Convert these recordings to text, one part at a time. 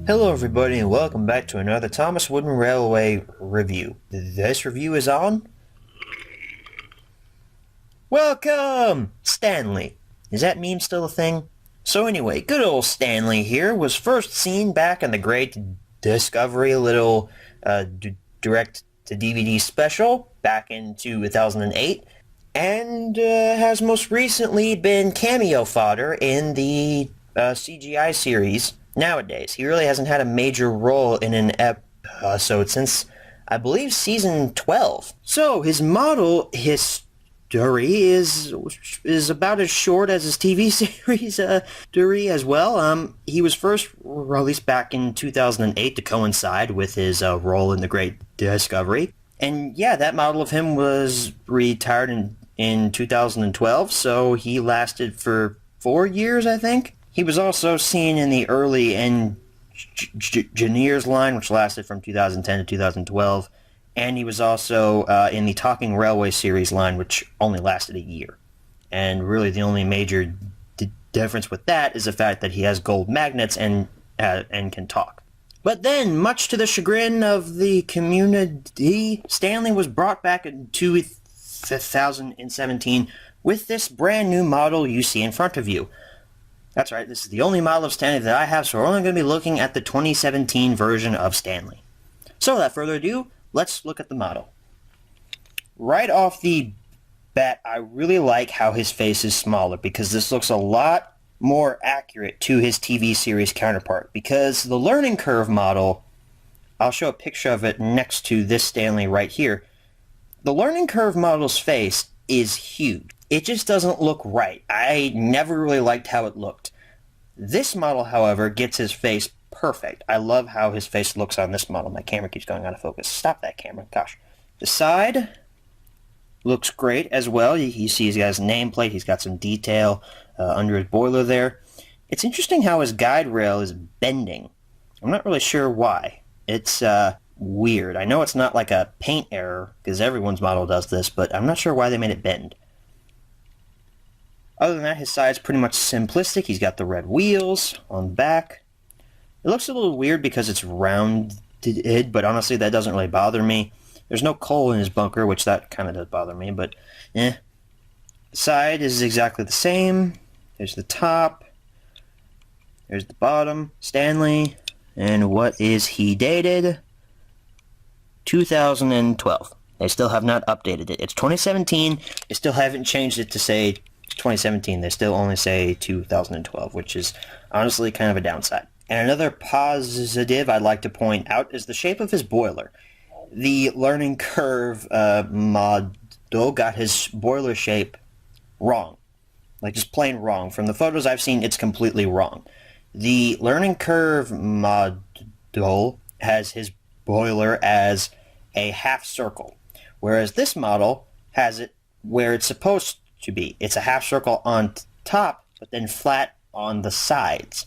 Hello everybody and welcome back to another Thomas Wooden Railway review. This review is on... Welcome! Stanley. Is that meme still a thing? So anyway, good old Stanley here was first seen back in the Great Discovery little direct-to-DVD special back in 2008 and has most recently been cameo fodder in the CGI series. Nowadays, he really hasn't had a major role in an episode since, I believe, season 12. So, his model history is about as short as his TV series history as well. He was first released back in 2008 to coincide with his role in The Great Discovery. And yeah, that model of him was retired in 2012, so he lasted for 4 years, I think. He was also seen in the early Engineers line, which lasted from 2010 to 2012, and he was also in the Talking Railway series line, which only lasted a year. And really the only major difference with that is the fact that he has gold magnets and can talk. But then, much to the chagrin of the community, Stanley was brought back in 2017 with this brand new model you see in front of you. That's right, this is the only model of Stanley that I have, so we're only going to be looking at the 2017 version of Stanley. So without further ado, let's look at the model. Right off the bat, I really like how his face is smaller, because this looks a lot more accurate to his TV series counterpart. Because the learning curve model, I'll show a picture of it next to this Stanley right here. The learning curve model's face is huge. It just doesn't look right. I never really liked how it looked. This model, however, gets his face perfect. I love how his face looks on this model. My camera keeps going out of focus. Stop that camera. Gosh. The side looks great as well. You see he's got his nameplate. He's got some detail under his boiler there. It's interesting how his guide rail is bending. I'm not really sure why. It's weird. I know it's not like a paint error, because everyone's model does this, but I'm not sure why they made it bend. Other than that, his side's pretty much simplistic. He's got the red wheels on the back. It looks a little weird because it's rounded, but honestly, that doesn't really bother me. There's no coal in his bunker, which that kind of does bother me, but eh. The side is exactly the same. There's the top. There's the bottom. Stanley. And what is he dated? 2012. They still have not updated it. It's 2017. They still haven't changed it to say 2017. They still only say 2012, which is honestly kind of a downside. And another positive I'd like to point out is the shape of his boiler. The learning curve model got his boiler shape wrong. Like, just plain wrong. From the photos I've seen, it's completely wrong. The learning curve model has his boiler as a half circle, whereas this model has it where it's supposed to be. It's a half circle on top, but then flat on the sides.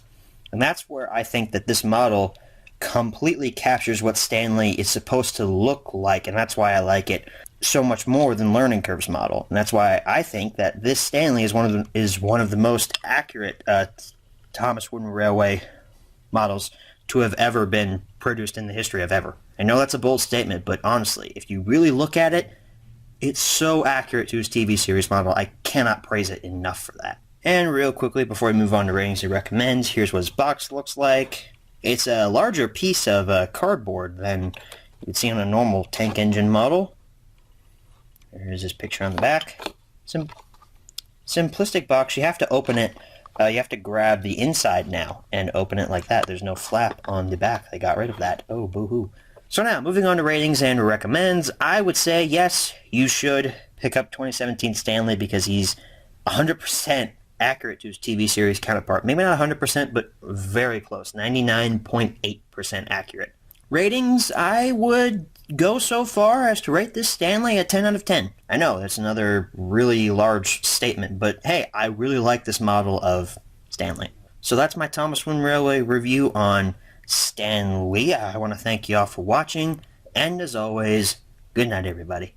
And that's where I think that this model completely captures what Stanley is supposed to look like, and that's why I like it so much more than Learning Curve's model. And that's why I think that this Stanley is one of the most accurate Thomas Wooden Railway models to have ever been produced in the history of ever. I know that's a bold statement, but honestly, if you really look at it, it's so accurate to his TV series model. I cannot praise it enough for that. And real quickly, before we move on to ratings and recommends, here's what his box looks like. It's a larger piece of cardboard than you'd see on a normal tank engine model. Here's his picture on the back. Simplistic box. You have to open it. You have to grab the inside now and open it like that. There's no flap on the back. They got rid of that. Oh, boo-hoo. So now, moving on to ratings and recommends, I would say, yes, you should pick up 2017 Stanley because he's 100% accurate to his TV series counterpart. Maybe not 100%, but very close. 99.8% accurate. Ratings, I would go so far as to rate this Stanley a 10 out of 10. I know, that's another really large statement, but hey, I really like this model of Stanley. So that's my Thomas Wooden Railway review on Stanley. I want to thank you all for watching, and as always, good night, everybody.